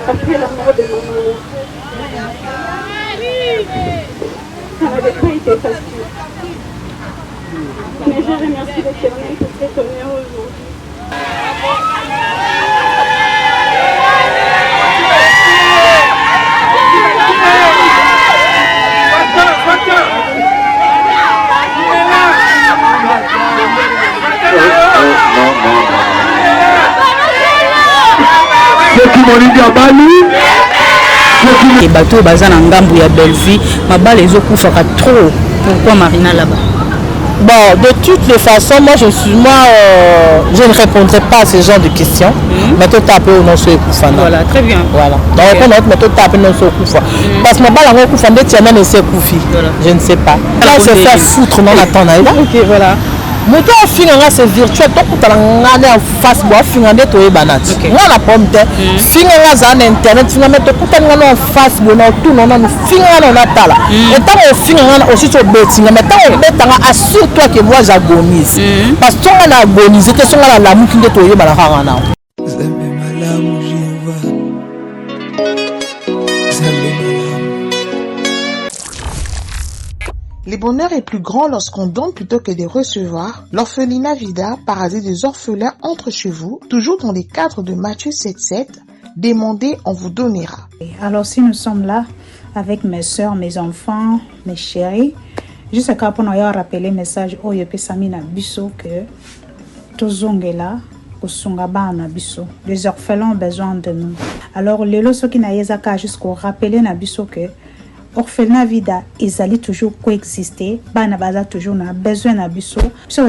Après la mort de maman, ça n'avait pas été facile. Mais je remercie l'Éternel pour cet honneur aujourd'hui. Les bateaux basés en Ngambu et à Belleville, ma balle les okufaka trop. Pourquoi Marina là-bas? Bon, de toutes les façons, moi je ne répondrai pas à ce genre de questions. Mais tout taper au nom sur Koufana. Voilà, très bien. Voilà. Donc on mais tout taper non sur Koufana. Parce que ma balle en Koufana, tu as même essayé Koufi. Je ne sais pas. Là, on se fait foutre non attends là. Ok, voilà. Mais toi, au final, c'est virtuel. Donc, tu as en face, tu as des banats. Moi, la pomme de terre, finalement, ça internet, finalement, tu as en face, tu as tout, finalement, et tant au final, aussi, tu as bêtis. Mais tant au bêtis, assure-toi que moi, j'agonise. Parce que tu as agonisé, tu as la mouche de toi, tu as Le bonheur est plus grand lorsqu'on donne plutôt que de recevoir. L'orphelinat Vida, paradis des orphelins, entre chez vous, toujours dans les cadres de Matthieu 7,7. Demandez, on vous donnera. Alors si nous sommes là avec mes soeurs, mes enfants, mes chéris, juste pour nous rappeler le message où il peut s'amener biso que tous là. Les orphelins ont besoin de nous. Alors les lorsqu'ils qui n'a jusqu'au rappeler na biso que orphelinat Vida, ils allaient toujours coexister. Bana baza toujours na besoin na biso. Si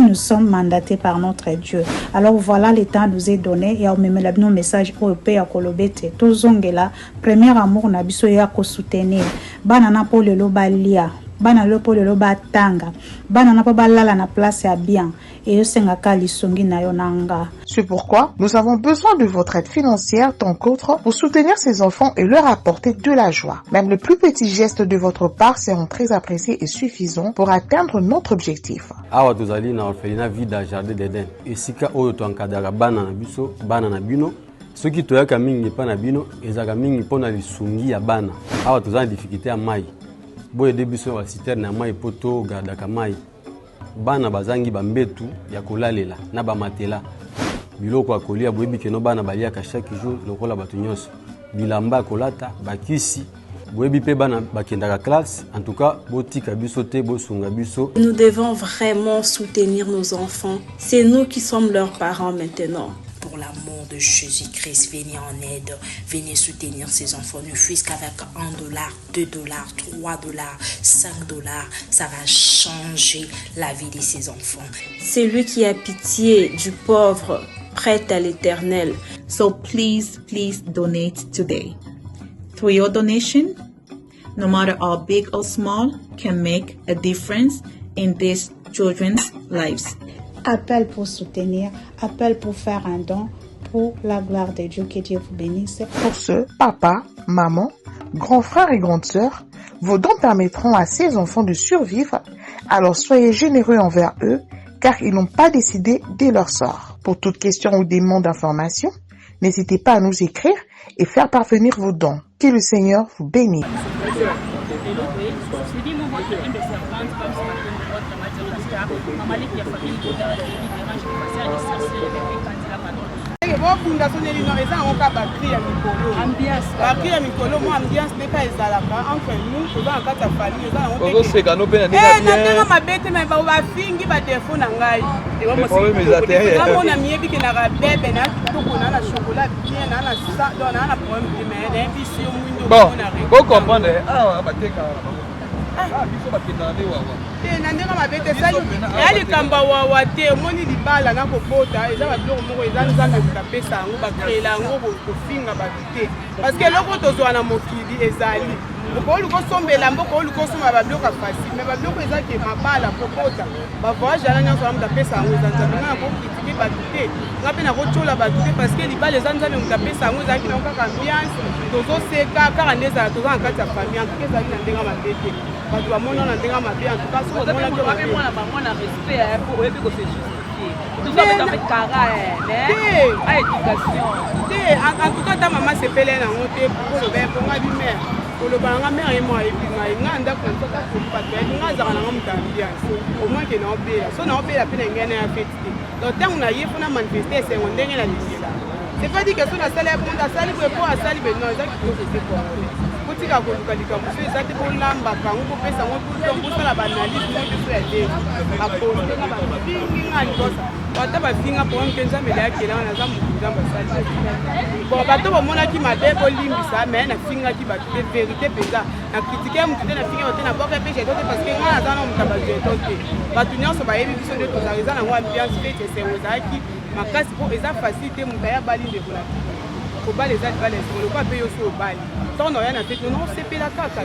nous sommes mandatés par notre Dieu. Alors voilà, le temps nous est donné. Et on met nos messages au pays à Kolobete. Tozongela, premier amour na biso ya ko soutenir. Bana na po le lobalia. Bana lopo le loba tanga. Bana na po balala na place ya bien. Et sengaka lisongi na yonanga. C'est pourquoi nous avons besoin de votre aide financière tant qu'autre pour soutenir ces enfants et leur apporter de la joie. Même le plus petit geste de votre part seront très appréciés et suffisants pour atteindre notre objectif. Awa tozali na orphelinat Vida Jardin d'Eden. Esika oyo to encadrera bana na biso, bana na bino. Soki toyaka mingi pa na bino, ezaka mingi pona lisungi ya bana. Awa tozali na difficulté ya mai. Boye de biso wa citerne na mai poto gardaka mai. Bana bazangi bambetu ya kolalela na ba matela. Biloko ya kolia boyebi keno bana baliaka chaque jour lokola bato nyonso. Bilamba kolata bakisi boyebi pe bana bakendaka classe. En tout cas, botika biso te bosunga biso. Nous devons vraiment soutenir nos enfants. C'est nous qui sommes leurs parents maintenant. Pour l'amour de Jésus-Christ, venez en aide, venez soutenir ces enfants, ne fût-ce qu'avec $1, $2, $3, $5, ça va changer la vie de ces enfants. C'est lui qui a pitié du pauvre, prête à l'Éternel. So please donate today. Through your donation, no matter how big or small, can make a difference in these children's lives. Appel pour soutenir, appel pour faire un don pour la gloire de Dieu. Que Dieu vous bénisse. Pour ce, papa, maman, grands frères et grandes sœurs, vos dons permettront à ces enfants de survivre. Alors soyez généreux envers eux, car ils n'ont pas décidé de leur sort. Pour toute question ou demande d'information, n'hésitez pas à nous écrire et faire parvenir vos dons. Que le Seigneur vous bénisse. Fondation de l'Union, ils ont un bakri à Mikolo. Bakri à Mikolo, moi, ambiance n'est pas ezalaka. Entre nous, nous avons un cas de famille. Nous avons un cas de famille. Ma bête, mais va fingi ba téléphone ngai. Et moi, on a mis que na bébé na tout on a la chocolat bien na la ça donc na problème de mais ambition mundo. Bon, vous comprenez? Ah, ba teka. Ah, biso ba tenane wawa. Nandeka mabete sali yali kamba wa te moni libala na kokota eza ba biloko moko eza nzambe kopesa yango bakrela yango kofinga babite parce que loko tozwa na mokili ezali okolu kosombela mboko okolu kosoma ba biloko facile mais ba biloko eza ke mabala kokota ba voyage ala nyonso amu tapesa yango eza nzambe na ko critiquer babite ngape na kochola babite parce que libala eza nzambe mutapesa yango eza kina kaka ambiance tozo seka kaka ndeza tozo en kati ya famille en tout cas ezali na ndenga mabete bato bamona na ndenga mabe en tout cas on a respect pour que c'est justifié. En tout cas, ta maman s'est pelée dans mon thé pour le bain, pour ma mère. Pour le bain, ma mère et moi, et puis ma nganda comme ça, pour pas de bain, nganda dans la ambiance. Au moins qu'il n'a pas la son a la peine de gagner à fêter. Donc, tant qu'on a eu pour manifester, c'est on dégaine la liste là. C'est pas dit que son a salé pour la salle, pour la salle, mais non, c'est qu'il faut que pour kutika kolukalika musu eza te bolambaka ngo kopesa ngo tosala banalise mo tosoya te baposte na bafinginga libosa bata bafinga mpo nke nzambe eyakela wana aza motu nzambe asali bon bato bomonaki mabe bolimbisa me nafingaki bato te verité mpenza na kritike motu te nafinga te naboka mpe jeto te parce que ngai aza na moto ya bajeto te bato nyonso bayebi biso nde tozala eza nango ambiance fete esengo ezalaki makasi mpo eza facile te moto aya bali ndekolaki kobala eza libala esengo lokwa mpe yo so obali ntango na oya na fete non osepela kaka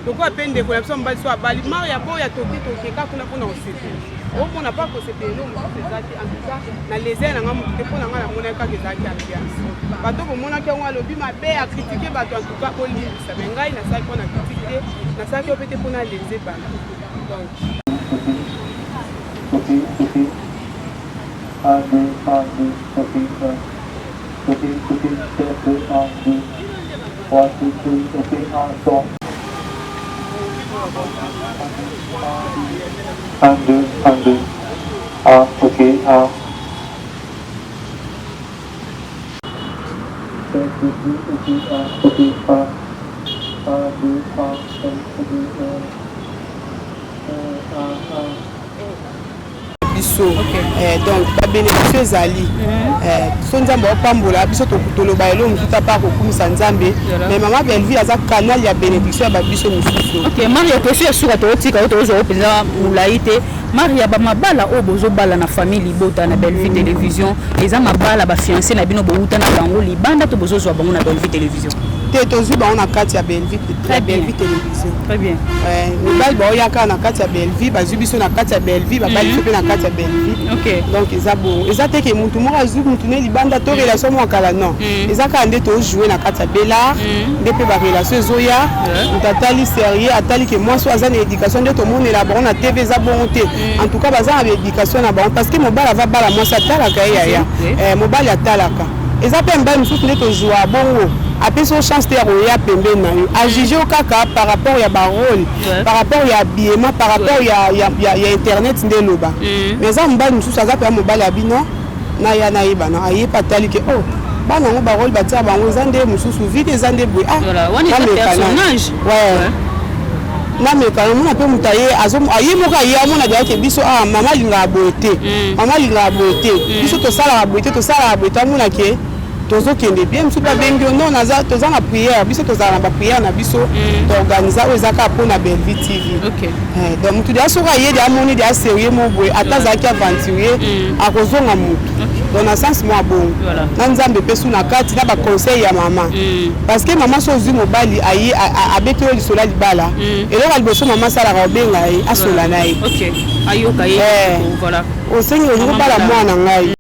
lokwa mpe ndeko na biso mobali so abali maria mpo oya tokeka kuna mpona osepela omona mpa kosepela elo mosusu eza te antuka na lesere nanga motu te mpo na ngai namonaki kaka ezalaki ambiance bato bomonaki yango alobi mabe akritike bato antuka olimbisa me ngai nasalaki mpo na kritike te nasalaki yo mpe te mpona lese bana donc babénéfice ezali so nzambe opambola biso toloba elo mosusu apa kokumisa nzambe mais mama Belleville aza canal ya bénédiction ya babiso mosusu maria question ya suka tootika oyo tozwa mpenza molai te maria bamabala oyo bozobala na famille libota na Belleville télévision eza mabala bafiancé na bino bouta na bango libanda to bozozwa bango na Belleville télévision te tozwi bango na kati ya Belleville télévision très bien mibali baoyaka na kati ya Belleville bazwi biso na kati ya Belleville babali biso mpe na kati ya Belleville donc eza bon eza te ke mutu moko azwi mutu ne libanda to relation moko kala non eza kaka nde tozouer na kati ya Bellard nde mpe barelation ezoya mutu atali sérieux atali ke mwasi aza na éducation nde tomonela bango na TV eza bongo te en tout cas baza na baéducation na bango parce que mobali ava bala mwasi atalaka ye yaya mobali atalaka eza mpe mibali mosusu nde tozwa bongo apesa chance te ya koya pembeni na yo ajuge yo kaka par rapport ya barole par rapport ya habillement par rapport ya internet nde eloba mais eza mobali mosusu aza mpe ya mobali ya bino naya nayebana ayebi atali ke o bana yango barole batia bango eza nde mosusu vide eza nde boye namekana mona mpe moto aye moko aye amona deyake biso mama alingaka boye te mama alingaka boye te biso tosalaka boye te tosalaka boye te amonake tozokende bien mosusu babengi yo non toza na prière biso tozala na baprière na biso toorganiza oyo ezaka mpo na Belleville TV donc motu deya soki aye deya amoni deya sérieux mo boye ata azalaki aventurier akozonga motu donc na sens mo abongo na nzambe mpe su na kati na baconseil ya mama parce que mama so ozwi mobali aye abeti oyo lisolo ya libala eloko ya liboso mama asalaka obenga ye asola na ye osengi olingi obala mwana ngai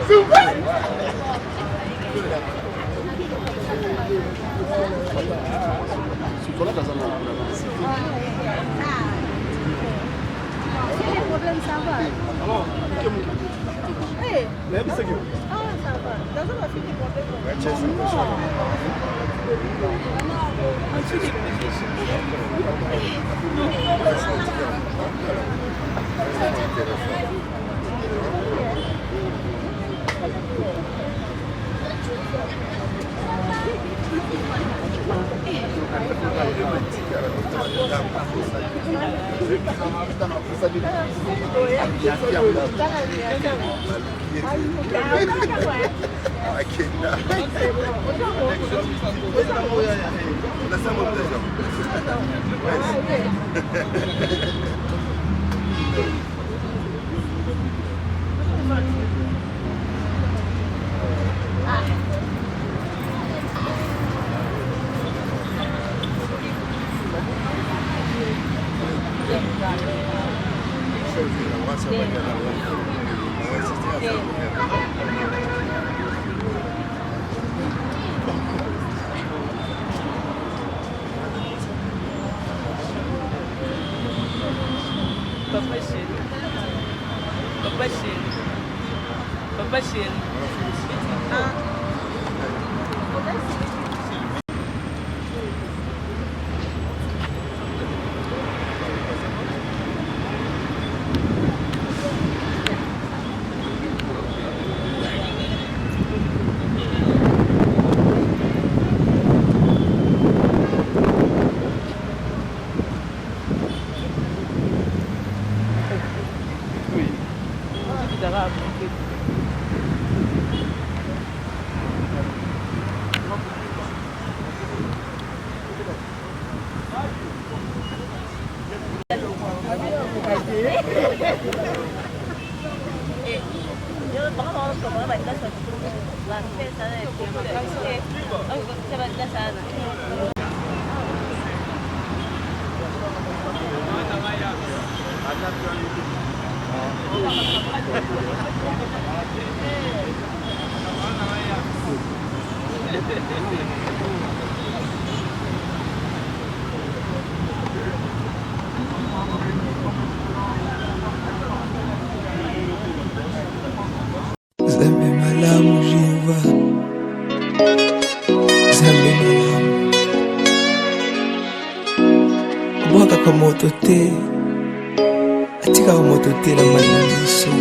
Super! Zambe malamu Jehova, Zambe malamu. Bwaka ka moto te, atika ka moto te na maliso.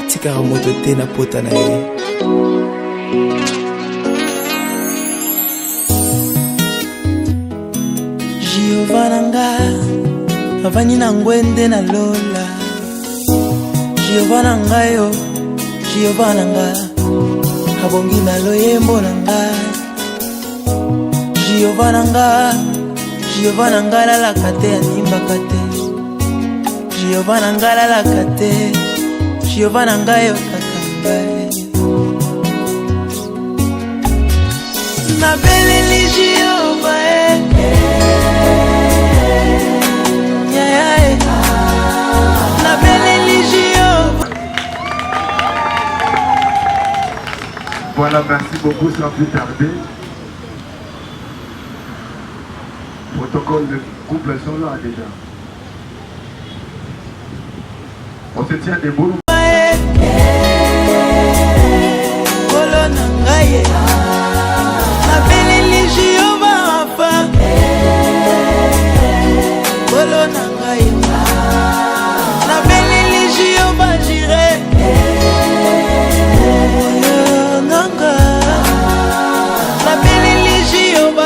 Atika ka moto te na pota na ye. Jehova nanga, avani na ngwende na lola. Jehova nanga yo, Jehova nanga, abongi na loyembo nanga. Jehova nanga, Jehova nanga la kate animba kate. Jehova nanga la kate, Jehova nanga yo kakanga. Na beleli Jehova na beleli Jehova. Voilà, merci beaucoup sans plus tarder. Protocole de couple sont là déjà. On se tient debout.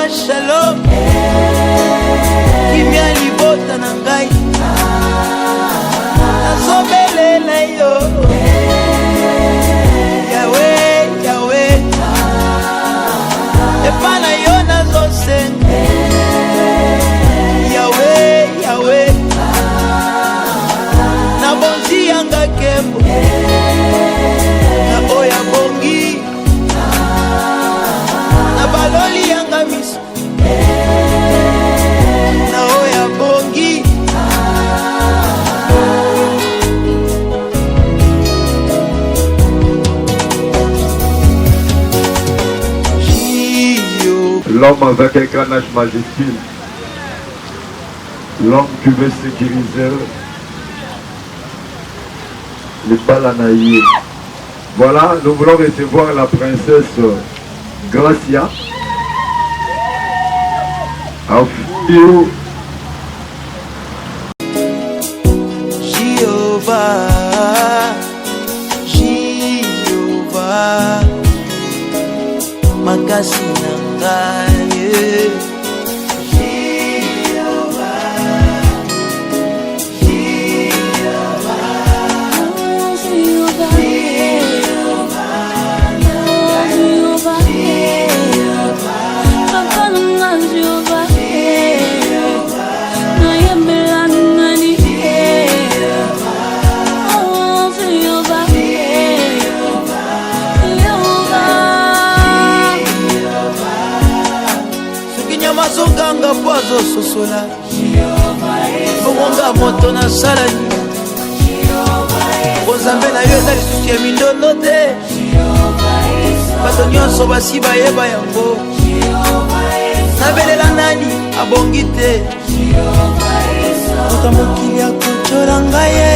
Shalom, kimya libota na ngai, nazobele na yo. l'homme avec un grand âge majuscule, l'homme qui veut sécuriser les Balanaïs. Voilà, nous voulons recevoir la princesse Gracia. Jéhovah, makasi na ngai. Mazoganga poazo sosola bongonga moto na salani Nzambe na yo eza lisusu ya mindondo te bato nyonso basi bayeba yango nabelela nani abongi te moto mokili akocola ngai ye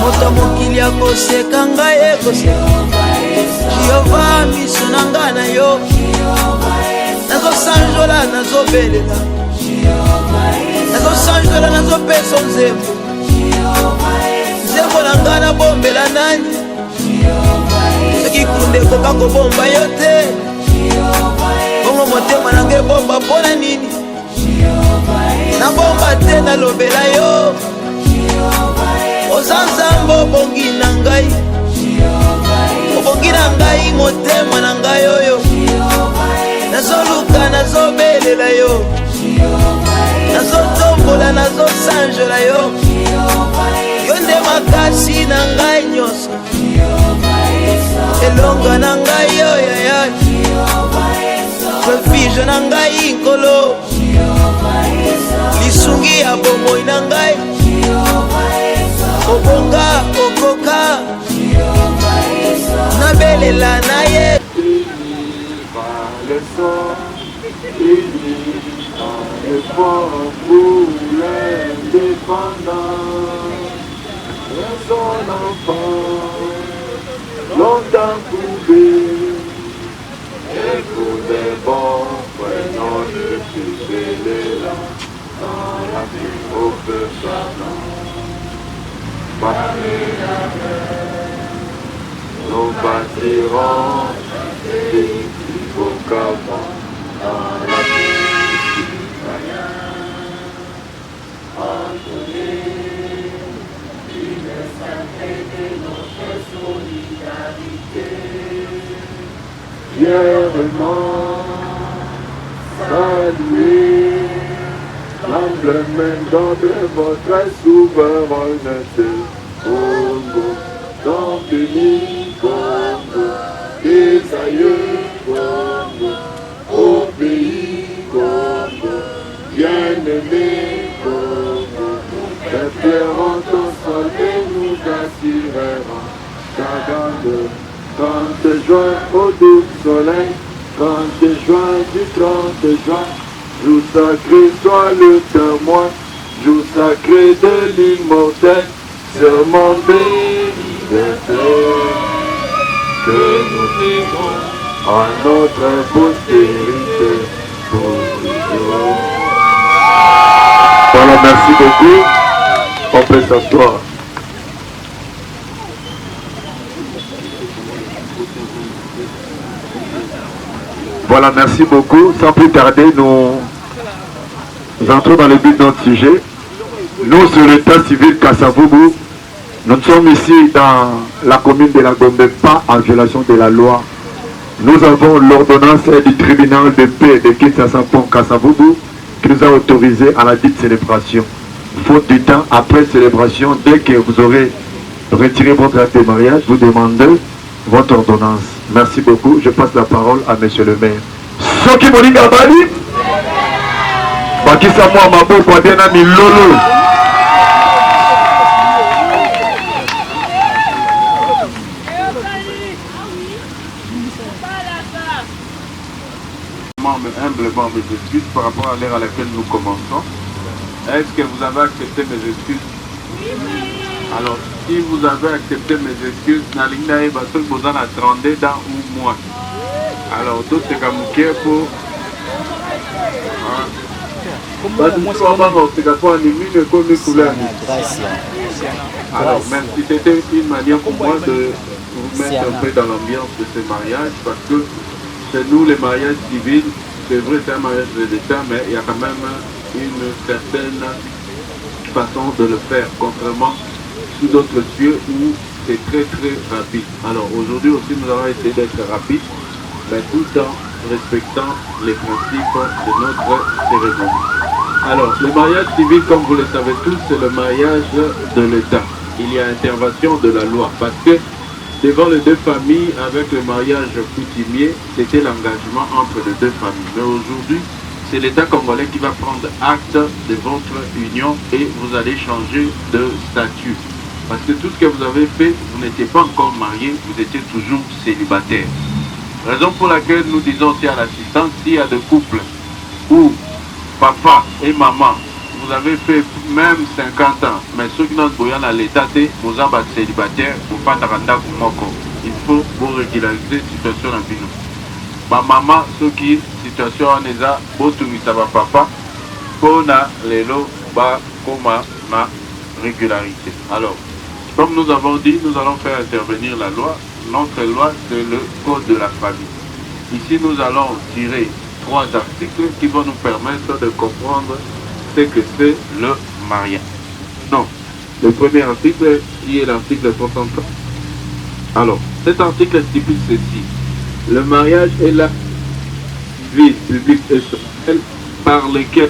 moto mokili akoseka ngai ye koseka Jehova miso na ngai na yo nazosanjola nazobelela nazosanjola nazopesa nzembo nzembo na ngai nabombela nani soki kunde ekoka kobomba yo te bongo motema na ngai ebomba mpona nini nabomba te nalobela yo oza nzambe obongi na ngai obongi na ngai motema na ngai oyo nazoluka nazobelela yo nazotombola nazosanjola yo yo nde makasi na ngai nyonso elonga na ngai yoyaya refuge na ngai nkolo lisungi ya bomoi na ngai obonga okoka nabelela na ye le sang, il est fort pour l'indépendant. Et son enfant, longtemps couvé, et pour des bons prénoms de tuer là, dans la vie au feu pardon. Nous bâtirons au Gabon, dans la vie citoyen, entonner une sacrée de notre solidarité. Fièrement saluer l'humble main de votre souveraineté. Congo, dans béni Congo, des aïeux Congo, au pays Congo, bien-aimé Congo, préférons ton sol et nous assurerons quand te joint au doux soleil, quand te joint du 30 juin, jour sacré soit le témoin, jour sacré de l'immortel, serment béni que nous vivons à notre postérité pour toujours. Voilà, merci beaucoup. On peut s'asseoir. Voilà, merci beaucoup. Sans plus tarder, nous entrons dans le but de notre sujet. Nous, sur l'état civil Kassavubu, nous sommes ici dans la commune de la Gombe, pas en violation de la loi. Nous avons l'ordonnance du tribunal de paix de Kinshasa-Pont Kassavubu qui nous a autorisé à la dite célébration. Faute du temps, après célébration, dès que vous aurez retiré votre acte de mariage, vous demandez votre ordonnance. Merci beaucoup. Je passe la parole à monsieur le maire. Soki Moninga Bali, Bakisa Moua Mabo Kwadena Milolo. sincèrement, mais humblement mes excuses par rapport à l'heure à laquelle nous commençons. Est-ce que vous avez accepté mes excuses? Alors, si vous avez accepté mes excuses, Nalinga et Bassol, vous en attendez dans un mois. Alors, tout c'est comme pour. Alors, même si c'était une manière pour moi de vous mettre un peu dans l'ambiance de ce mariage, parce que chez nous, les mariages civils, c'est vrai, c'est un mariage de l'État, mais il y a quand même une certaine façon de le faire, contrairement sous d'autres cieux où c'est très très rapide. Alors, aujourd'hui aussi, nous allons essayer d'être rapides, mais tout en respectant les principes de notre cérémonie. Alors, le mariage civil, comme vous le savez tous, c'est le mariage de l'État. Il y a intervention de la loi, parce que devant les deux familles, avec le mariage coutumier, c'était l'engagement entre les deux familles. Mais aujourd'hui, c'est l'État congolais qui va prendre acte de votre union et vous allez changer de statut. Parce que tout ce que vous avez fait, vous n'étiez pas encore marié, vous étiez toujours célibataire. Raison pour laquelle nous disons aussi à l'assistance, s'il y a des couples où papa et maman, vous avez fait même 50 ans, mais ceux qui n'ont pas à l'état, vous êtes célibataire, vous ne pouvez pas. Il faut vous régulariser la situation dans le ma maman, ceux qui situation en eza, vous papa, pour les lots, comme ma régularité. Alors, comme nous avons dit, nous allons faire intervenir la loi. Notre loi, c'est le code de la famille. Ici, nous allons tirer 3 articles qui vont nous permettre de comprendre ce que c'est le mariage. Non, le premier article, qui est l'article 63. Alors, cet article stipule ceci. Le mariage est la vie publique et sociale par lequel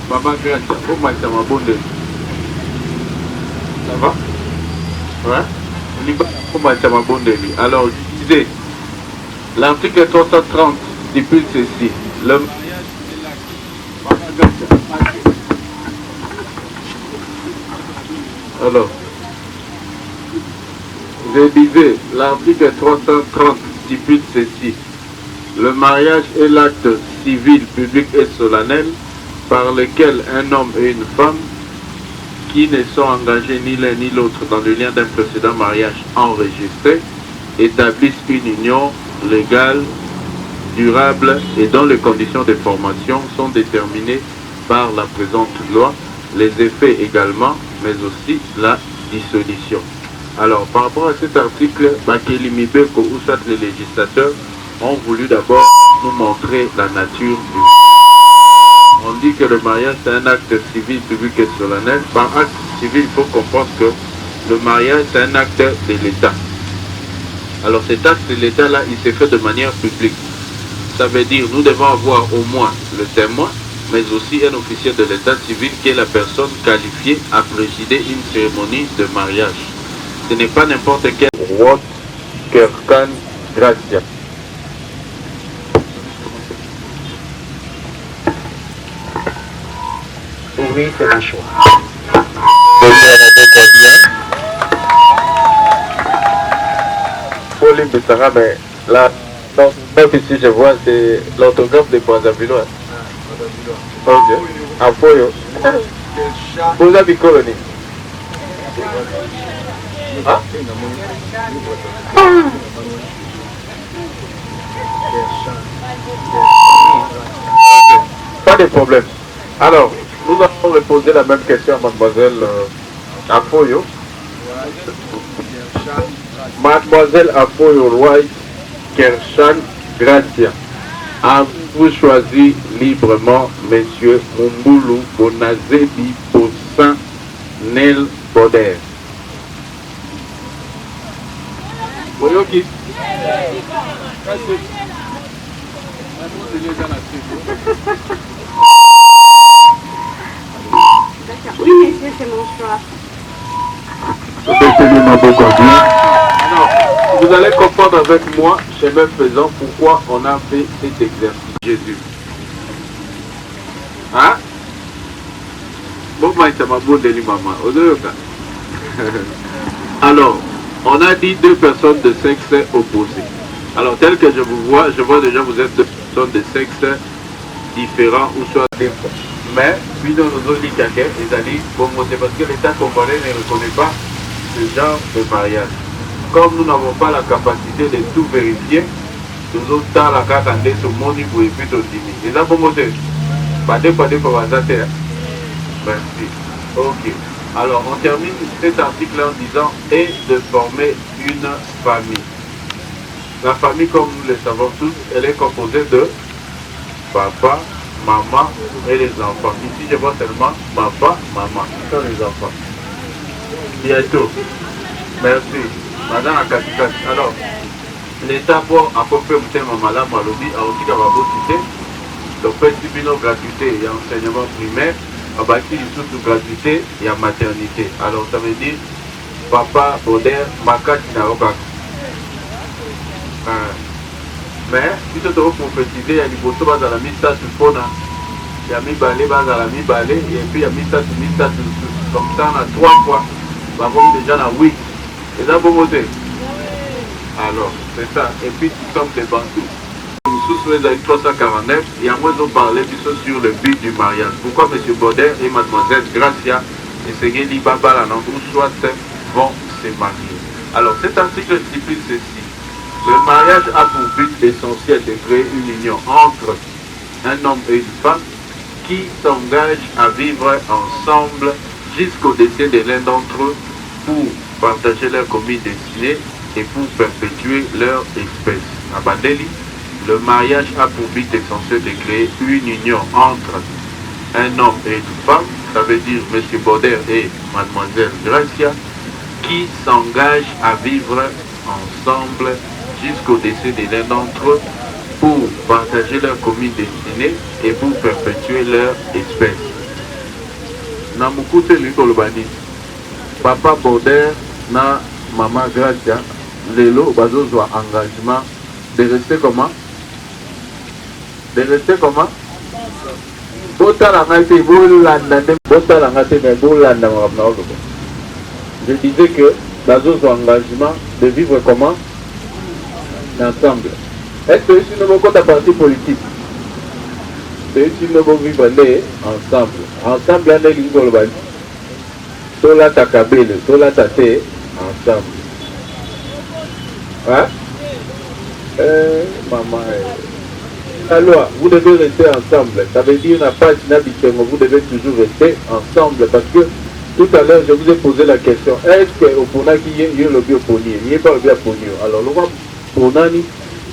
Papa Gracia, comment ça m'a bonne? Ça va? Ouais? On y va, comment ça m'a bonne? Alors, je disais, l'article 330 stipule ceci. Le alors, je disais, l'article 330 stipule ceci. Le mariage est l'acte civil, public et solennel par lequel un homme et une femme qui ne sont engagés ni l'un ni l'autre dans le lien d'un précédent mariage enregistré établissent une union légale, durable et dont les conditions de formation sont déterminées par la présente loi, les effets également, mais aussi la dissolution. Alors, par rapport à cet article, Bakeli Mibeko ou soit les législateurs ont voulu d'abord nous montrer la nature du On dit que le mariage c'est un acte civil, public et solennel. Par acte civil, il faut comprendre que le mariage c'est un acte de l'État. Alors cet acte de l'État là, il s'est fait de manière publique. Ça veut dire nous devons avoir au moins le témoin, mais aussi un officier de l'État civil qui est la personne qualifiée à présider une cérémonie de mariage. Ce n'est pas n'importe quel roi Kerkan Gracia. Oui, c'est un choix. Pour les Bessara, mais là, non, même ici je vois, c'est l'autographe de Brazzaville. Ok. Apoyo. Vous avez colonie. Ah? Pas de problème. Alors, nous allons reposer la même question à mademoiselle Apoyo. Mademoiselle Apoyo Roy Kershan Gracia. Avez-vous choisi librement Monsieur Mumbulu Bonazebi Poussin Nel Boder? Boyoki. Oui, messieurs, c'est mon choix. Alors, vous allez comprendre avec moi, chemin faisant, pourquoi on a fait cet exercice. Jésus. Hein? Bon, maman. Alors, On a dit deux personnes de sexe opposé. Alors, tel que je vous vois, je vois déjà vous êtes deux personnes de sexe différents ou soit des fois. Mais, puis dans nos autres cas, ils ont dit, bon, c'est parce que l'État congolais ne reconnaît pas ce genre de mariage. Comme nous n'avons pas la capacité de tout vérifier, nous avons la carte en dessous de mon niveau et puis de dîner. Et là, bon, c'est pas des fois, merci. Ok. Alors, on termine cet article en disant « et de former une famille ». La famille, comme nous le savons tous, elle est composée de papa, maman et les enfants. Ici, je vois seulement papa, maman. Ce sont les enfants. Bientôt. Merci. Madame Akatikati. Alors, l'État pour apporter un thème à Madame Malobi, a aussi qu'à la cité, le petit gratuité et enseignement primaire, a bâti surtout gratuité et en maternité. Alors, ça veut dire papa, Boder, Makati, Naroka. Mais, si tu te prophétiser, il y a des photos dans la mista sur le il y a mis balai, dans la mi balai, et puis il y a mis ça comme ça, on a 3 fois. Bah, comme déjà, on a 8. Et ça, bon côté. Alors, c'est ça. Et puis, nous sommes des bantous. Sous les années 349, et à moi, ils ont parlé sur le but du mariage. Pourquoi M. Baudet et Mademoiselle Gracia et Segeli Baba, ou soit vont se marier. Alors, cet article stipule ceci. Le mariage a pour but essentiel de créer une union entre un homme et une femme qui s'engagent à vivre ensemble jusqu'au décès de l'un d'entre eux pour partager leur commune destinée et pour perpétuer leur espèce. À Bandeli, le mariage a pour but essentiel de créer une union entre un homme et une femme, ça veut dire M. Baudet et Mademoiselle Gracia, qui s'engagent à vivre ensemble jusqu'au décès de l'un d'entre eux pour partager leur commune destinée et pour perpétuer leur espèce. Namukute Likolobani, Papa Baudet na Maman Gracia, Lelo Bazozo engagement de rester comment? De rester comment? Je disais que Bazozo engagement de vivre comment? Ensemble. Est-ce que c'est une compte à parti politique? C'est une vivre ensemble. Ensemble, on est l'ingolban. Tola takabele, tola tate, ensemble. Hein? Maman. Alors, vous devez rester ensemble. Ça veut dire n'a pas vous devez toujours rester ensemble parce que tout à l'heure, je vous ai posé la question. Est-ce que au Pona qui est le bioponier? Il n'y a pas le bioponier. Alors, le roi Ponani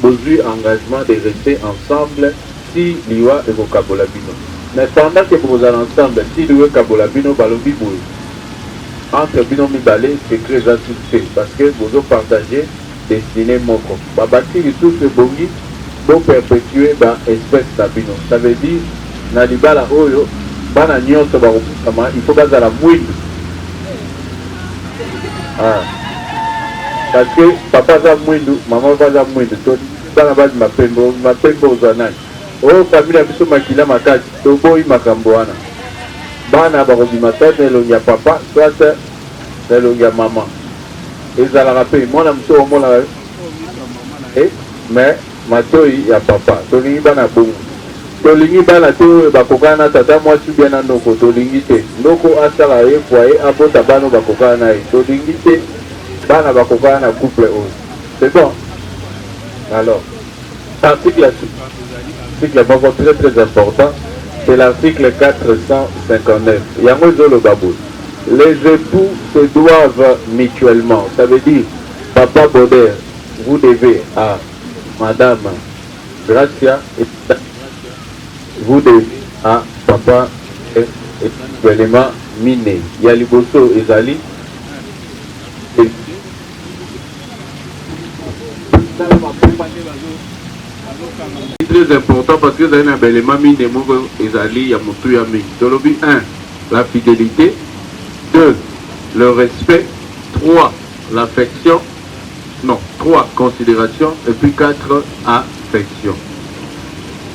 besoin engagement de rester ensemble si l'IWA et vos Kabolabino. Mais pendant que vous allez ensemble, si l'IWA et Kabolabino, balobi boui. Entre Bino Mibale, c'est très insulté parce que vous avez partagé destiné Moko. Babaki, tout ce bongi, pour perpétuer l'espèce d'Abino. Ça veut dire, Nalibala Oyo, Bana Nyoto Barokama, il faut pas à la mouille. Parce que papa va mouindou, maman va mouindou, dans la base ma pembo aux ananas. Oh, famille a vu son maquilla ma carte, tobo y ma camboana. Bana barobi matin, il y a papa, soit il y a maman. Et ça la rappelle, moi, je suis au monde là. Mais, il y a papa, tolingi bana boum. Tolingi bana to bakokana tata moi tu bien noko tolingi te. Noko asala e foyer abota bano bakokana e. Tolingi te. Bana bakokana couple o. C'est bon. Alors, article beaucoup très très important, c'est l'article 459. Yango le babou. Les époux se doivent mutuellement. Ça veut dire, Papa Baudet, vous devez à Madame Gracia et vous devez à Papa et l'élément miné. Yaliboso et Zali. C'est très important parce que vous avez un élément miné. Et Zali, Yamutu Yami. Dolobi 1. La fidélité. 2. Le respect. 3. L'affection. Non, 3. Considération. Et puis 4. Affection.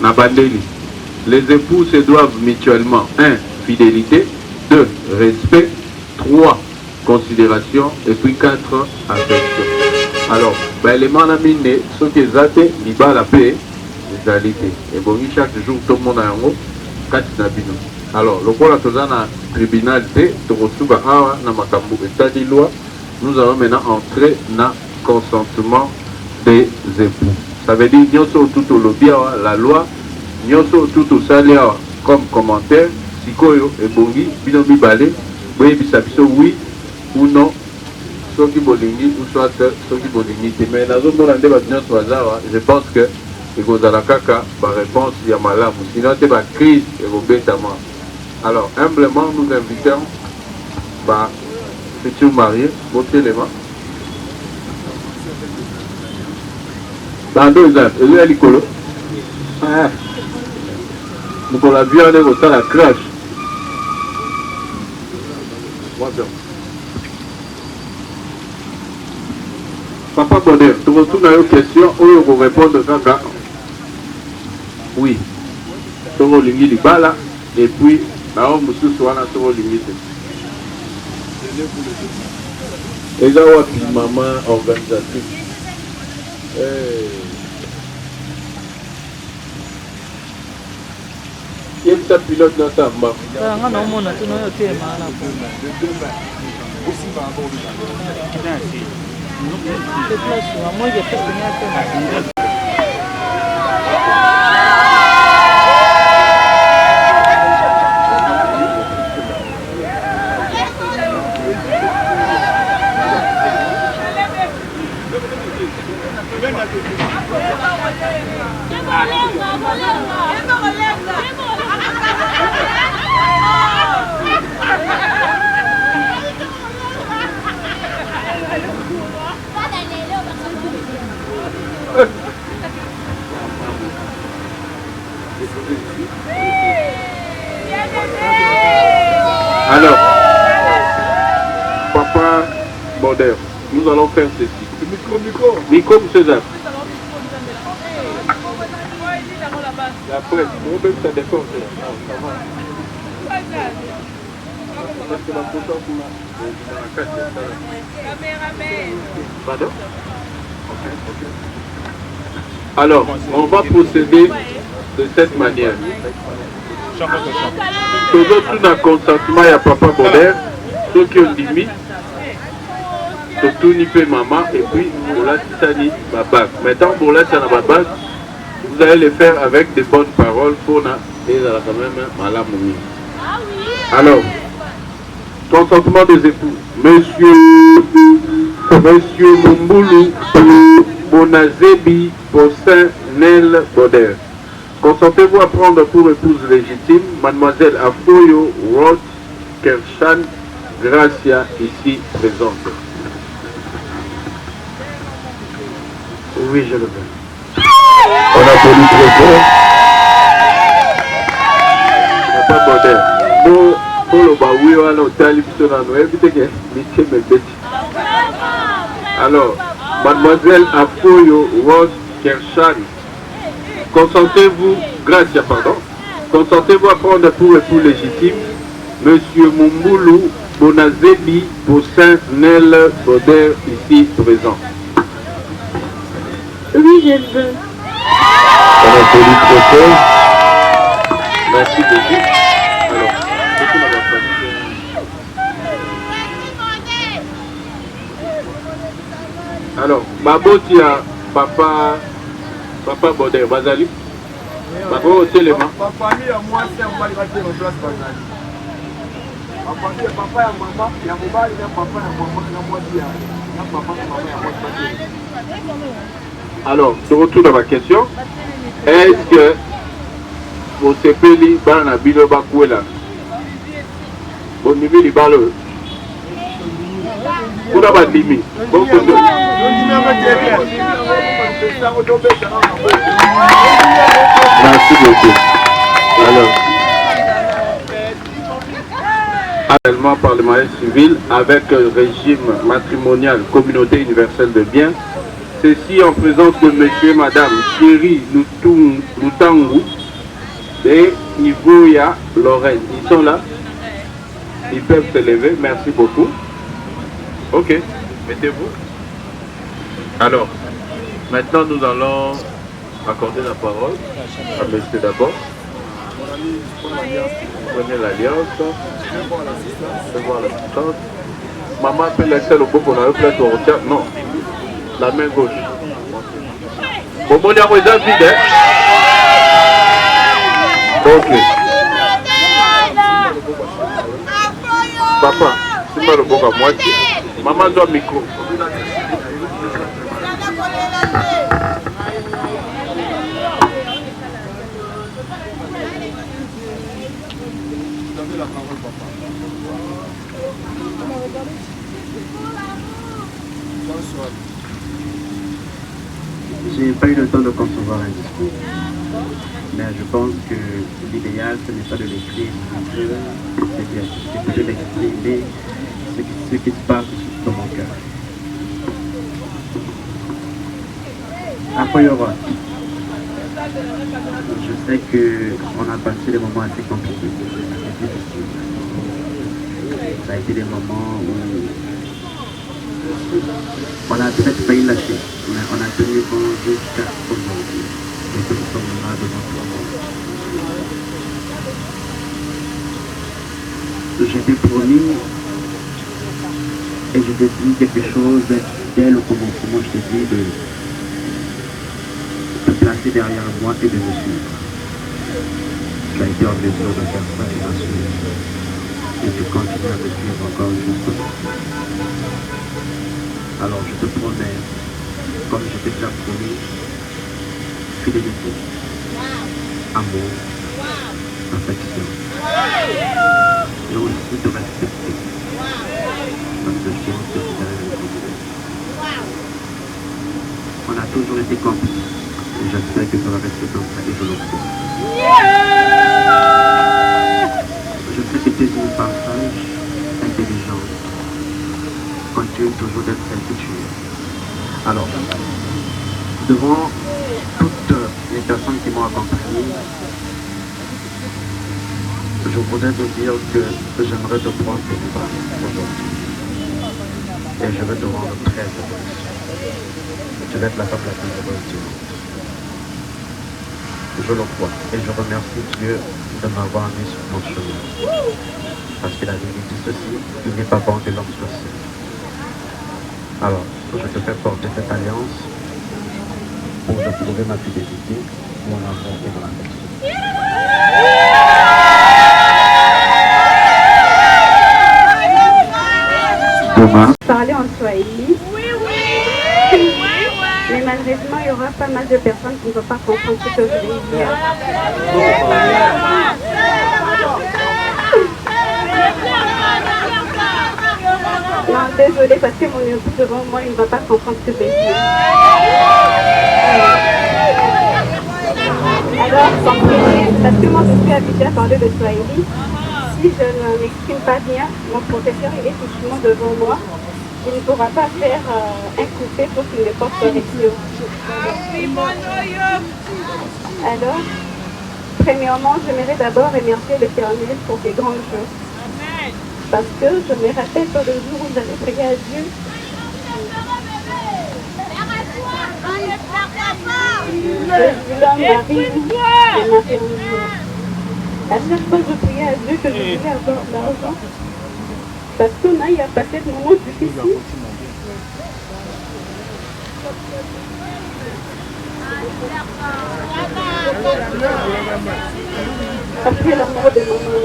Nabandeli. Les époux se doivent mutuellement 1. Fidélité. 2. Respect. 3. considération et puis 4 affection. Alors, l'élément na mine, ce qui est zate, il va la paix, les alités. Et bon, chaque jour, tout le monde a un mot, 4 nabino. Alors, le rôle de la tribunal, tu retrouves à Namakambu, état de loi, nous allons maintenant entrer dans le consentement des époux. Ça veut dire, nous sommes tout au lobby, la loi, nous sommes tout au salaire comme commentaire, Sikoyo et Bongi, Binobi Balé, oui, ou non, ceux qui bolingi ou soit ceux qui bolingi. Mais dans un monde je pense que il faut la caca par réponse il y a malade. Sinon c'est ma crise et vos bêtements. Alors humblement nous invitons bah futur marié, votre élément. Dans 2 ans, il y a l'écolo. Nous on l'a vu aller au temps la crash. Papa Bonheur, tu retournes à une question où vous répondre caca. Oui. Tu vas limiter les balles et puis, là on me soucie à la limite. Et là, on a maman organisatrice. Qui est ta pilote dans ta main? Alors, Papa Bonheur, nous allons faire ceci. Micro, monsieur Zap. La presse, nous même ça dépend. Parce que la photo pardon? Ok. Alors, on va procéder de cette manière. Faisons tout un consentement à Papa Bonheur, ceux qui ont limite, surtout Nipé Maman, et puis pour la Titani, ma bague. Maintenant, pour la Titani, ma bague, vous allez le faire avec des bonnes paroles pour la et quand même Malam. Alors, consentement des époux. Monsieur Mumboulou Bonazebi Possin Nel Boder. Consentez-vous à prendre pour épouse légitime Mademoiselle Afoyo Roth Kershan Gracia, ici présente. Oui, je le veux. On applaudit très fort. Papa Boder. Pour le baoui, on a l'hôtel, alors, Mademoiselle Afoyo Roth Kershan, consentez-vous, Gracia, pardon, consentez-vous à prendre pour époux légitime Monsieur Mumboulou Bonazebi Possin Nel Boder, ici présent. Oui, je le veux. On applaudit très fort. Merci beaucoup. Alors, Baboti a Papa Boder, Bazali. Papa au téléma. Papa mi a moi c'est on va aller rater en place Bazali. Papa mi papa et maman, il y a papa et maman, il y a moi dia. Il y a papa et maman, il y a moi. Alors, je retourne à ma question. Est-ce que vous sepeli bana bilo bakwela? Bon niveau li balo. Pour avoir limite. Bon côté. Merci beaucoup. Alors, par le mariage civil avec régime matrimonial, communauté universelle de biens, ceci en présence de monsieur et madame Thierry Lutangu et Ivoya Lorraine. Ils sont là. Ils peuvent se lever. Merci beaucoup. Ok, mettez-vous. Alors, maintenant nous allons accorder la parole à monsieur d'abord. Prenez l'alliance. Faites voir l'assistance. Maman peut laisser le beau qu'on a fait sur le non. La main gauche. Bon, mon diable est vide, hein? Ok. Papa, c'est pas le beau à moitié. Maman doit micro. J'ai pas eu le temps de concevoir un discours, mais je pense que l'idéal ce n'est pas de l'écrire, c'est plutôt d'exprimer ce qui se passe dans mon cœur. Après Europe, je sais qu'on a passé des moments assez compliqués, assez difficiles. Ça a été des moments où on a peut-être failli lâcher, mais on a tenu bon jusqu'à aujourd'hui. Et que nous sommes là devant toi. Je t'ai promis et je t'ai dit quelque chose dès le commencement. Je t'ai dit de te placer derrière moi et de me suivre. Tu as été en mesure de faire ça et de suivre. Et tu continues à me suivre encore jusqu'au bout. Alors je te promets, comme je t'ai déjà promis, fidélité, amour, affection. Et aussi de respecter. Parce que je pense que c'est derrière le côté. On a toujours été complices. Et j'espère que ça va rester comme ça et je le crois. Je sais que tu es une femme sage, intelligente. Continue toujours d'être celle que tu es. Alors, devant toutes les personnes qui m'ont accompagné, je voudrais te dire que j'aimerais te prendre tes bras aujourd'hui. Et je vais te rendre très heureuse. Tu vas être la femme la plus heureuse du monde. Je le crois. Et je remercie Dieu de m'avoir mis sur mon chemin. Parce qu'il a dit ceci, il n'est pas bon que l'homme soit seul. Alors, je te fais porter cette alliance pour te prouver ma fidélité, mon amour et mon affection. Demain. Parler en Swahili. Mais malheureusement, il y aura pas mal de personnes qui ne vont pas comprendre ce que je vais dire. Non, désolée, parce que mon époux devant moi, il ne va pas comprendre ce que je vais dire. Alors, comprenez, parce que moi, je suis habituée à parler le Swahili. Si je ne m'exprime pas bien, mon professeur, il est justement devant moi. Il ne pourra pas faire un coupé pour qu'il ne porte correction. Alors, premièrement, j'aimerais d'abord remercier l'Éternel pour ses grandes choses. Parce que je me rappelle que le jour où j'avais prié à Dieu, à chaque fois je priais à Dieu que je voulais avoir de l'argent. Parce qu'on a eu à passer de moments difficiles. Après la mort de maman,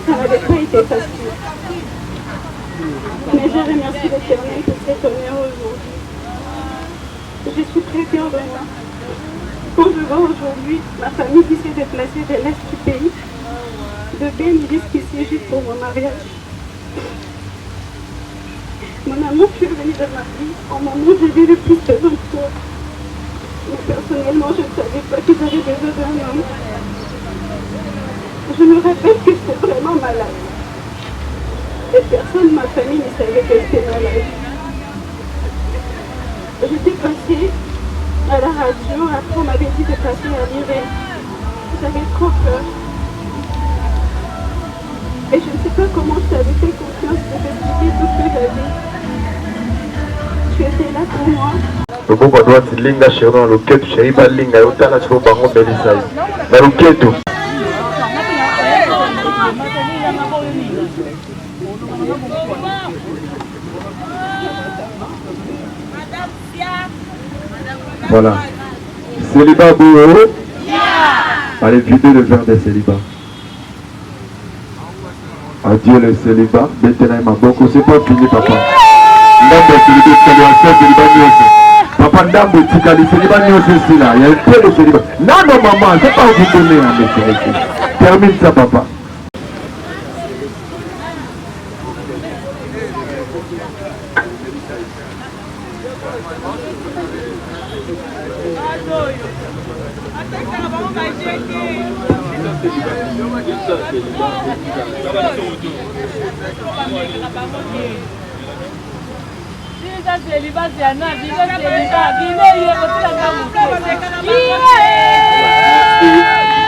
ça n'avait pas été facile. Mais je remercie l'Éternel pour cet honneur aujourd'hui. Je suis très fière de moi. Quand je vois aujourd'hui ma famille qui s'est déplacée de l'Est du pays, de bien me dire qu'ici juste pour mon mariage. Mon amour, je suis venue de ma vie au moment où j'ai eu le plus besoin de toi. Mais personnellement, je ne savais pas que j'avais besoin d'un homme. Je me rappelle que j'étais vraiment malade. Et personne de ma famille ne savait que j'étais malade. J'étais passée à la radio, après on m'avait dit de passer à l'IRE. J'avais trop peur. Et je ne sais pas comment je t'avais fait confiance de t'expliquer tout ce que j'avais. Tu étais là pour moi. Loboko droite linga chéri na loketo chéri balinga yo tala siko bango belisa yo na loketo. Voilà. Célibat Bouro. Allez, videz le verre des célibats. Adieu le célibat. Maintenant, ma boko, c'est pas fini, papa. Ndambo célibat, papa Ndambo Tikali, célibat, c'est là. Il y a un peu de célibat. Non, non, maman, c'est pas vous donner, hein, monsieur. Termine ça, papa.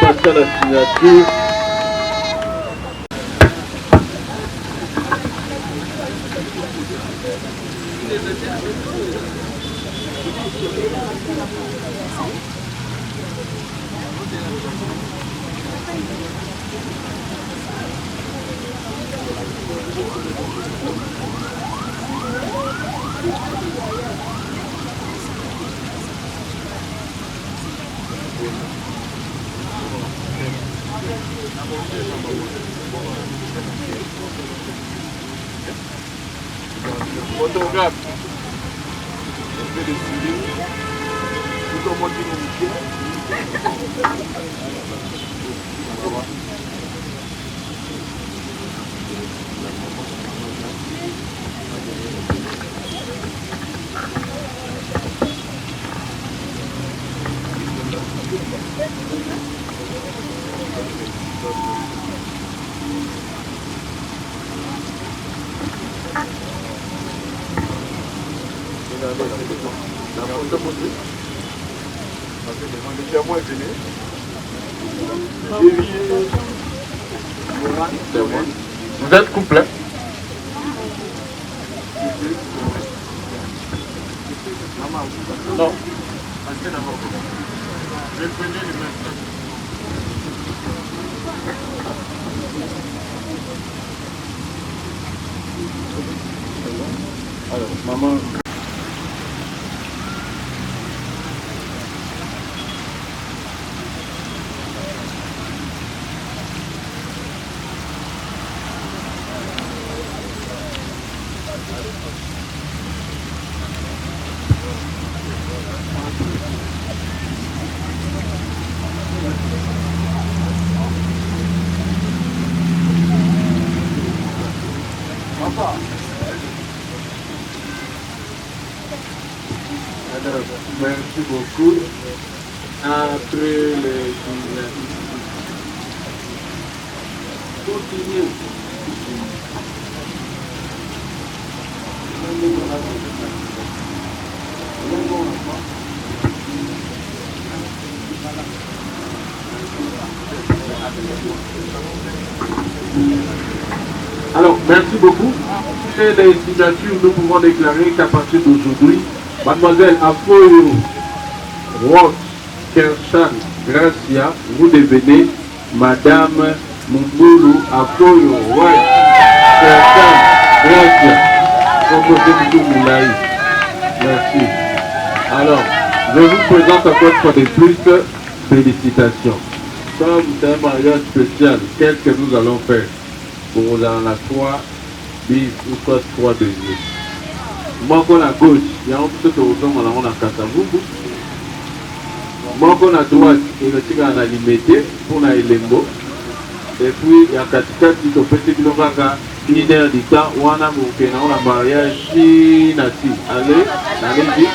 Passe à la signature. Photographe. On fait des suivis. Tout au monde qui nous Vous êtes complet. Non. Alors, maman. Merci beaucoup. Après les continuez. Alors, merci beaucoup. Et les signatures, nous pouvons déclarer qu'à partir d'aujourd'hui, Mademoiselle Afoyo Roth Kershan Gracia, vous devenez Madame Mumbulu Afoyo Roth Kershan Gracia. Merci. Alors, je vous présente encore une fois de plus. Félicitations. Comme c'est un mariage spécial, qu'est-ce que nous allons faire pour la 3 bis ou soit 3 deuxièmes? Moi, à gauche, il y a un peu de temps on a Kasavubu. Moi, à droite, il y a un limité pour la Elembo. Et puis, il y a Katikati, qui est une heure du temps, où on a un mariage si natif. Allez, allez-y.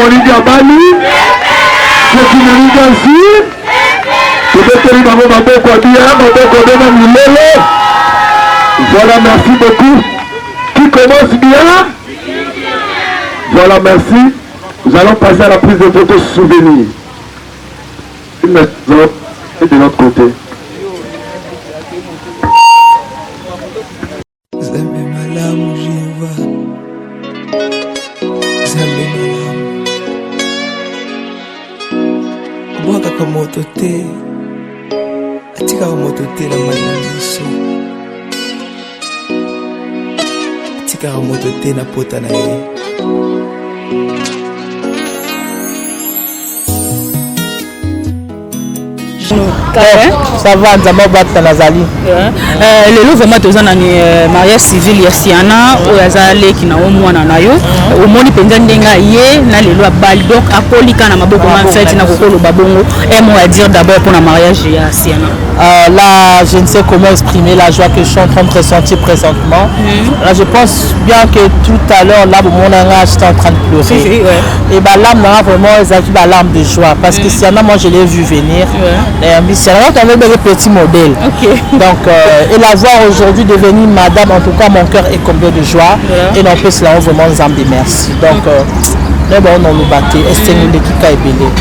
moninga bali soki moninga si tobeteli bango maboko bien maboko bena milele. Voilà, merci beaucoup. Qui commence bien? Voilà, merci. Nous allons passer à la prise de photos souvenirs. Une maison et de l'autre côté. Zambe malamu Jehova, Zambe malamu. Bwaka ka moto te, atika ka moto te na maliso. Atika ka moto te na pota na ye. Ça va, nzambe batata nazali. Lelo vraiment toza na mariage civil ya Siana oyo aza leki na omwana na yo omoni penza ndenga ye na lelo abali donc akolika na maboko ma fête na kokoloba bongo et moi à dire d'abord pour le mariage ya Siana. Là, je ne sais comment exprimer la joie que je suis en train de ressentir présentement. Là, je pense bien que tout à l'heure, là, mon âge, j'étais en train de pleurer. Et bah, l'âme, vraiment, c'est la larme de joie. Parce que Siana, moi, je l'ai vu venir. Et Siana, quand même, un petit modèle. Donc, et la voir aujourd'hui devenir madame, en tout cas, mon cœur est comblé de joie. Et non plus, là, vraiment, nous en merci. Donc,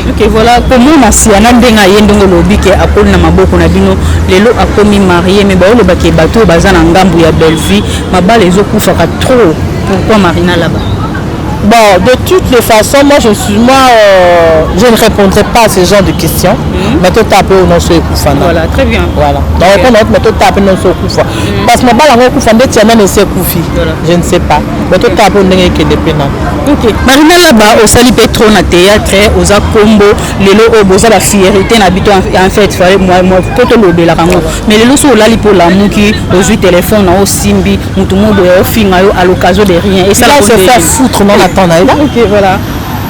ok, voilà comment Siana ndenga yendongo lobike akoli na maboko na bino lelo akomi marié mais baolo bake bato bazana ngambu ya belle vie mabala ezokufa ka trop pourquoi Marina là-bas? Bon, de toutes les façons, moi je ne répondrai pas à ce genre de questions. Mais tout taper au non sur Koufana. Voilà, très bien. Voilà. Donc mais tout taper non sur Koufana. Parce que ma balle en Koufana, tu as même essayé Koufi. Je ne sais pas. Mais tout taper au n'est que des pénals. Ok. Marina là-bas, au Sali Petro na théâtre, aux Akombo, les lots au Boza la fierté n'habite en fait, moi, tout le de la rango. Mais les lots sont là pour la mouki, aux 8 téléphones, au Simbi, Moutoumou, au Fingayo, à l'occasion de rien. Et ça, c'est faire foutre, non? Ok, voilà.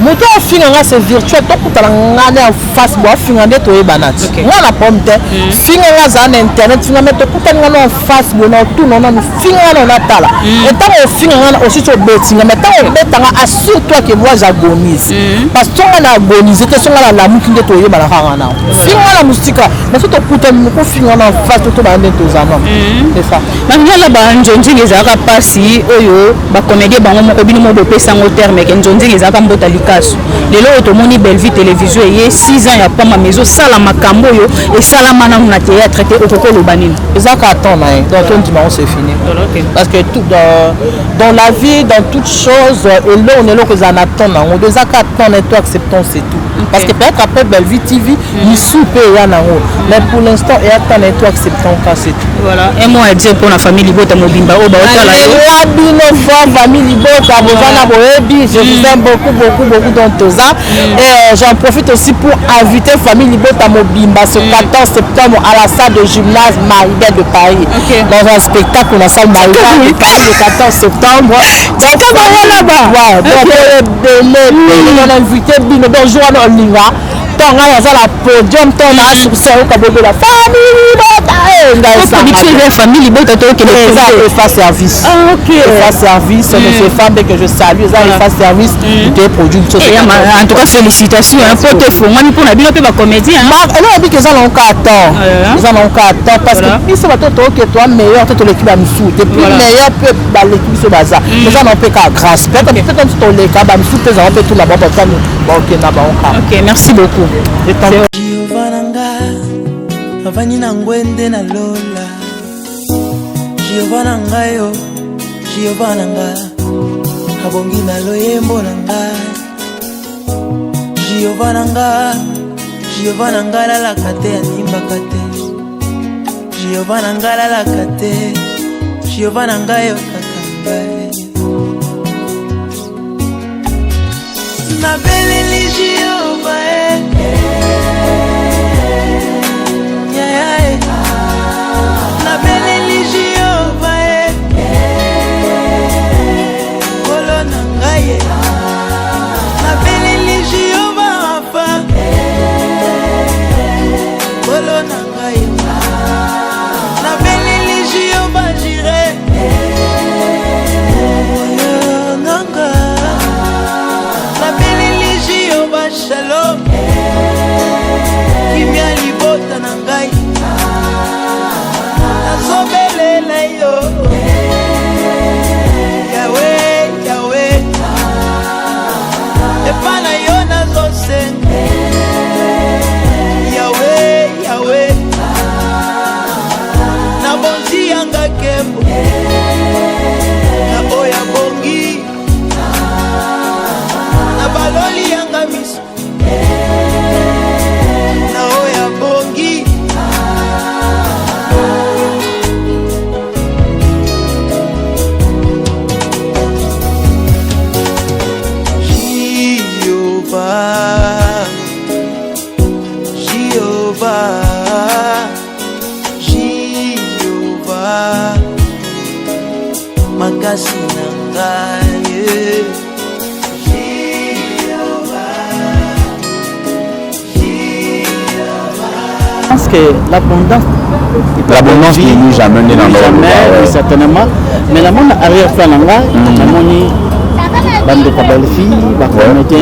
Moto finanga c'est virtuel donc tu as en face bois finanga to e banat moi la pomme de finanga za na internet finanga to kutanga en face bois na tout non finanga na tala et tant finanga aussi to betinga mais tant betanga assure toi que moi j'agonise parce que on a agonisé que son la muki de to e banaka na finanga la mustika mais to kutanga ko finanga en face to ba ndento za non c'est ça maintenant là ba njonji ezaka pasi oyo ba comédien bango moko bino mo pesa ngo terme que njonji ezaka mbota lelo otomoni Bellevue télévision et 6 ans ya pama maison sala makambo yo et sala mana na théâtre te okoko lobanini ezaka attendre donc on dit c'est fini parce que tout dans la vie dans toute chose et là on est là que ça attend on doit attendre et toi acceptons c'est tout parce que peut-être après Bellevue TV il soupe ya nango mais pour l'instant et attendre et toi acceptons quand c'est tout voilà et moi dire pour la famille Libota Mobimba o ba otala yo bino famille Libota bozana boebi je vous aime beaucoup dans tous ans et j'en profite aussi pour inviter famille Libota Mobimba ce 14 septembre à la salle de gymnase Maribel de Paris dans un spectacle dans la salle Maribel de Paris le 14 septembre donc là-bas donc on a invité Bino donc Joanne Olinga donc là il y a la podium ton a succès au cabot de la famille Libota famille Libota to que les face service face service de ces femmes que je salue ça les face service des produits en tout cas félicitations pour tes fonds moi pour la bino pe ba comédien elle a dit que ça n'ont qu'à attendre ils en ont qu'à attendre parce que si c'est toi que toi meilleur toute l'équipe a missou depuis meilleur peut ba l'équipe se bazar mais ça n'ont pas qu'à grâce peut-être comme tout les cas ba missou peut ça peut tout là-bas ok na ba ok merci beaucoup avani na ngwende na lola Giovanna ngayo Giovanna nga abongi na loyembo na nga Giovanna nga la kate animbaka te Giovanna nga la kate Giovanna ngayo kakanga na beleli Giovanna Jéhovah, makasi na ngai. Je pense que l'abondance n'est nous jamais né dans le jamais, certainement. Mais la monde arrière-plan, la monde bande kwa belfi bakomete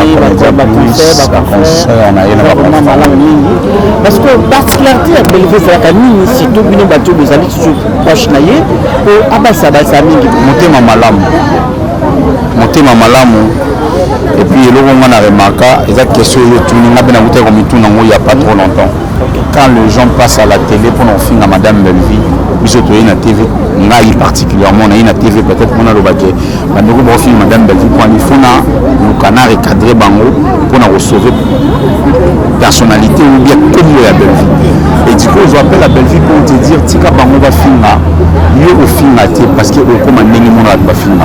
bakwa concert on a vraiment malama nini parce que particularité ya belfi c'est la nini surtout bino bato bezali toujours proche na ye ko abasa basa mingi motema malamu et puis eloko nga na remarka eza question oyo tuni nga bena kuteka mituna ngo il y a pas trop longtemps quand les gens passent à la télé pour nous finir madame Belvi biso toye na TV ngai particulièrement na ina TV peut-être mona lobake bandoko ba finir madame Belvi pour il faut na le canard recadrer bango pour na sauver personnalité ou bien comme ya Belvi et du coup je appelle la Belvi pour te dire tika bango va finir yo au finir parce que au comme ndenge mona ba finir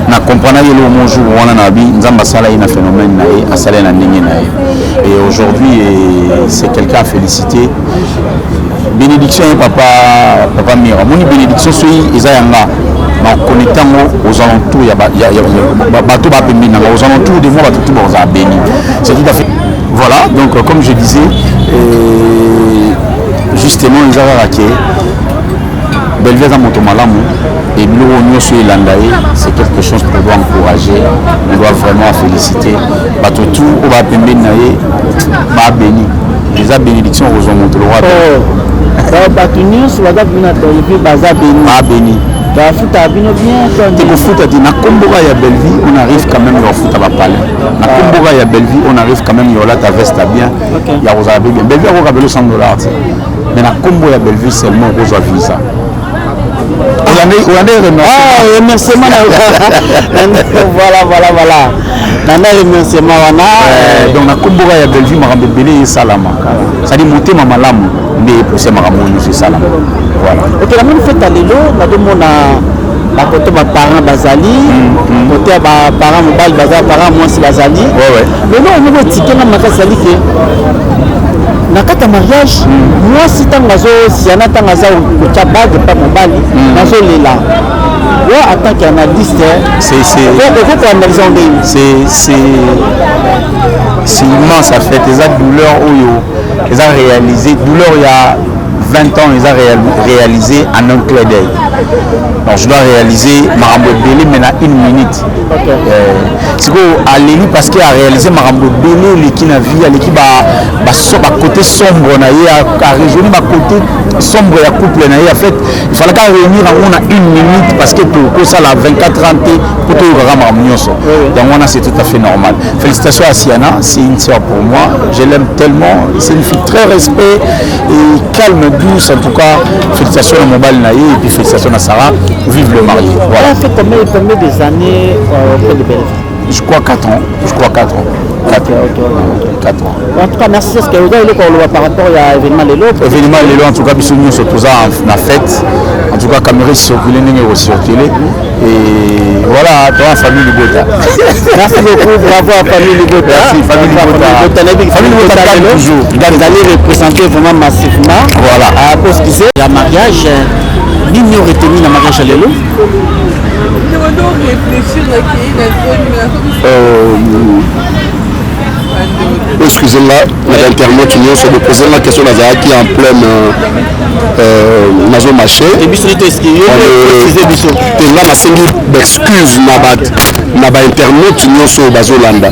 na comprendre le mon jour on a bi nzamba sala ina phénomène na e asala na ndenge na e et aujourd'hui c'est quelqu'un à féliciter bénédiction papa mira moni bénédiction soyi eza yanga na connectant aux alentours ya bato ba pembi na aux alentours de moi bato tout ba béni c'est tout à fait voilà donc comme je disais justement les ararake Belvez à Motomalamu et nous c'est quelque chose qu'on doit encourager, on doit vraiment féliciter. Batotou, on va bénir, va bénir. Les bénédictions aux hommes de droit. Batunius, on va bénir, on arrive quand même à foot à Bapalais. Na Komboga ya Belleville, on arrive quand même à la veste bien. Il y a aux amis bien. Belleville a $100. Mais na Kombo ya Belleville seulement aux visa. Remerciement. Voilà. Nana remerciement wana. Donc na Komboga ya Belleville marambe belé salama. Ça dit monter mamalamu mais pour ces maramoni c'est salama. Voilà. OK, la même fête à l'élo, na demona la côté ma parents bazali, côté ba parents mobile bazali, parents moi c'est bazali. Ouais. Mais non, on veut ticket na makasali que na kata mariage moi si tangazo si ana tangaza ko chabage pa mobali nazo lela ouais en tant qu'analyste c'est immense à fait des douleurs oyo ils ont réalisé douleur il y a 20 ans ils ont réalisé en un clin d'œil. Donc je dois réaliser Marambo Belé maintenant 1 minute. C'est quoi Aléli parce qu'il a réalisé Marambo Belé l'équipe na vie l'équipe à côté sombre na a résolu ma côté sombre ya couple na en fait il fallait qu'à réunir on a 1 minute parce que pour ça la 24 ans pour tout donc on a c'est tout à fait normal. Félicitations à Siana, c'est une sœur pour moi, je l'aime tellement, c'est une fille très respect et calme, douce en tout cas. Félicitations à Mobile Naïe et puis félicitations à Sarah, vive le marié. Voilà. Elle a fait combien des années auprès de Belleville? Je crois 4 ans. 4 ans. En tout cas, merci. Est-ce que vous avez par rapport à l'événement Lélo? Événement Lélo, en tout cas, nous sommes tous en fête. En tout cas, caméra circulée, nous circulé. Et voilà, dans la famille Libota. Merci beaucoup, bravo à la famille Libota. Merci, famille Libota. Famille Libota, toujours. Vous allez représenter vraiment massivement. Voilà. Parce que c'est le mariage. Nous retenu le mariage à Lélo. Excusez-moi, l'internaute, nous se poser la question qui est en pleine maison marché. Excuse na ba internaute nous sur Bazolanda.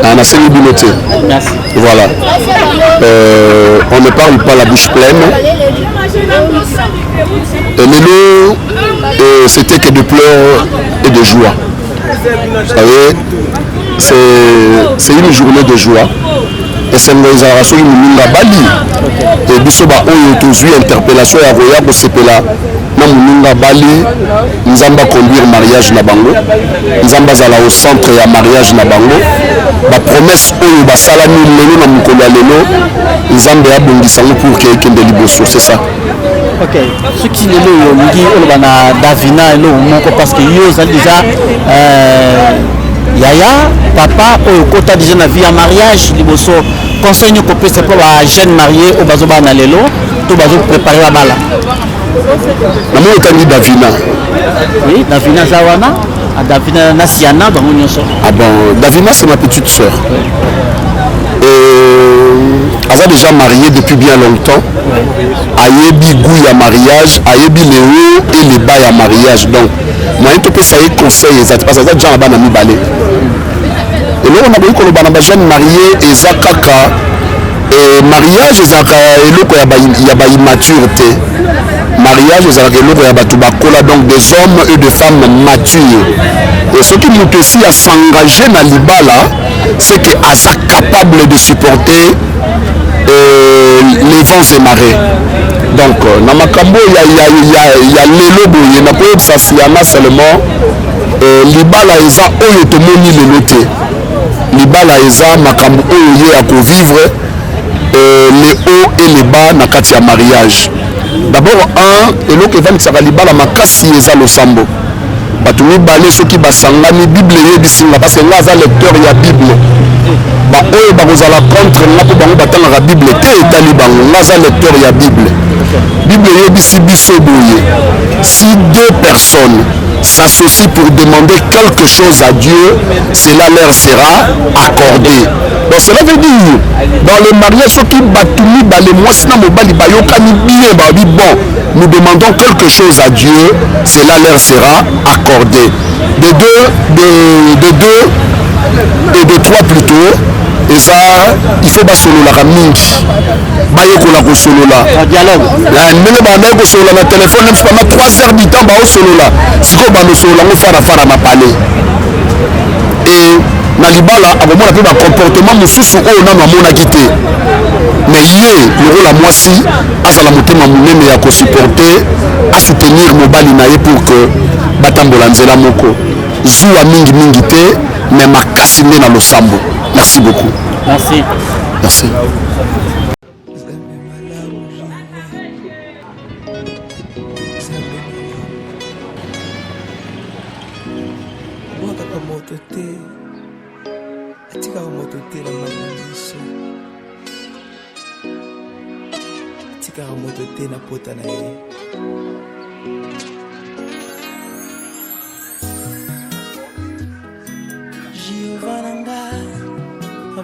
On a salué Binoté. Voilà. On ne parle pas la bouche pleine. Lélo, c'était que de pleurs et de joie. Vous savez, c'est une journée de joie. Et c'est une organisation qui nous a bali. Et bisoba oyo tozu interpellation ya voya ko sepela na mununga bali nzamba conduire mariage na bango. Nzamba zala au centre ya mariage na bango. Ba promesse oyo ba salami lelo na mukolo ya lelo nzamba ya bongisa pour que kende liboso, c'est ça. OK. Ce qui est là, on dit on va Davina et non parce que yo ça déjà Yaya papa au côté déjà na vie en mariage liboso conseil nous propose pour les jeunes mariés au bazo ba na lelo to bazo préparer la bala namo otandi Davina oui Davina zawana a Davina nasiana dans mon yoso ah bon Davina c'est ma petite sœur elle a déjà marié depuis bien longtemps ayebi goût à mariage ayebi les hauts et les bas à mariage donc moi je peux ça y conseil exact parce que ça déjà bana mi balé et là on a beaucoup de jeunes mariés et zakaka et mariage ezaka eloko ya ba immaturité mariage ezaka eloko ya bato bakola donc des hommes et des femmes matures et ce qui nous aussi à s'engager dans libala c'est que asa capable de supporter les vents et marées donc na makambo ya lelo boye na ko ça siana seulement libala eza oyo tomoni lelo te libala eza makambo oyo ye à vivre les hauts et les bas na kati ya mariage d'abord eloko evanisaka libala makasi eza losambo bato mibale soki basangani bible eyebisinga parce que nga aza lecteur ya bible baoyo bakozala contre nga mpo bango batangaka bible te etali bango nga aza lecteur ya bible bible eyebisi biso boye si deux personnes s'associent pour demander quelque chose à Dieu, cela leur sera accordé. Donc cela veut dire, dans le mariage, ceux qui batoumi, les mois, sinon, bon, nous demandons quelque chose à Dieu, cela leur sera accordé. De deux et de trois plutôt, et ça, il faut pas solo la mingi. Bayekola ko solo la dialogue. La ndenge bana ko solo la téléphone même pendant 3 heures du temps ba o solo la. Siko ba no solo la ngo fara ma parler. Et na libala akomona pe ba comportement mosusu oyo na mona kité. Mais yé le rôle à moi si azala motema munene ya ko supporter, à soutenir mobali na ye pour que batambola nzela moko. Zuwa mingi te mais makasi nde na losambo. Merci beaucoup. Merci. Merci.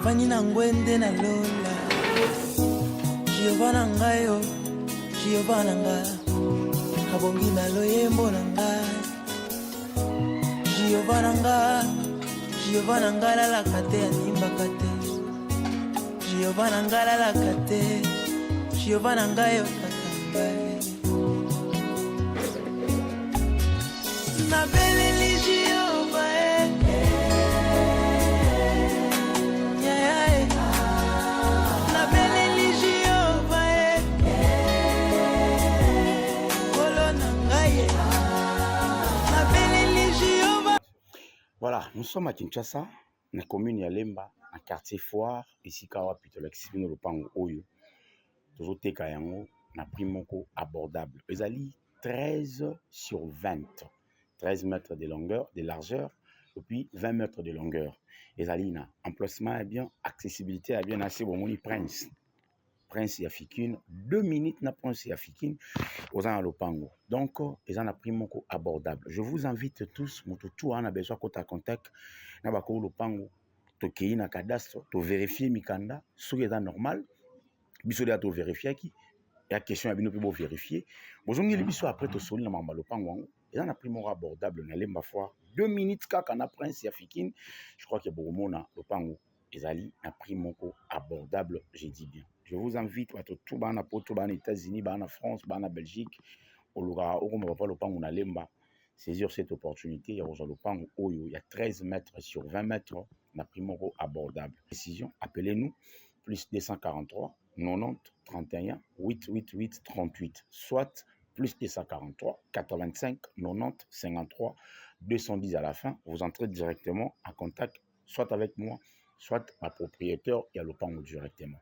Vanina ngwende na lola Giovanna ngayo Giovanna nga Abongi na loyembo na ngai Giovanna nga la kate animba kate Giovanna nga la kate Giovanna ngayo kakangai Na beleli Giovanna Voilà, nous sommes à Kinshasa, na commune ya Lemba, na quartier Foire, ici kawa pitolexi no lopango oyo. Tozoteka yango na prix moko abordable. Ezali 13 sur 20. 13 mètres de longueur, de largeur, et puis 20 mètres de longueur. Ezali na emplacement est bien, accessibilité est bien assez bon moni Prince. Prince Yafikine, 2 minutes na Prince Yafikine aux en lopango. Donc, ils en a pris mon coup abordable. Je vous invite tous, mon tout en a besoin de contact, na bako lopango, to kei na cadastre, to vérifier mikanda, ce qui est normal, biso de to vérifier qui, et la question est bien pour vérifier. Bonjour, il biso après to soli na mamba lopango, ils en a pris mon abordable na lemba fois 2 minutes kaka na Prince Yafikine. Je crois qu'il y a beaucoup de lopango. Ezali na prix moko abordable, j'ai dit bien. Je vous invite à tout bana poto bana États-Unis, bana France, bana Belgique, au lugar où on va pas le pango na lemba, saisir cette opportunité. Il y a le pango oyo, il y a 13 mètres sur 20 mètres, na prix moko abordable. Décision, appelez-nous plus 243 90 31 888 38, soit plus 243 85 90 53 210 à la fin. Vous entrez directement en contact, soit avec moi, soit ma propriétaire et à l'opango directement.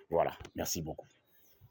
Voilà, merci beaucoup.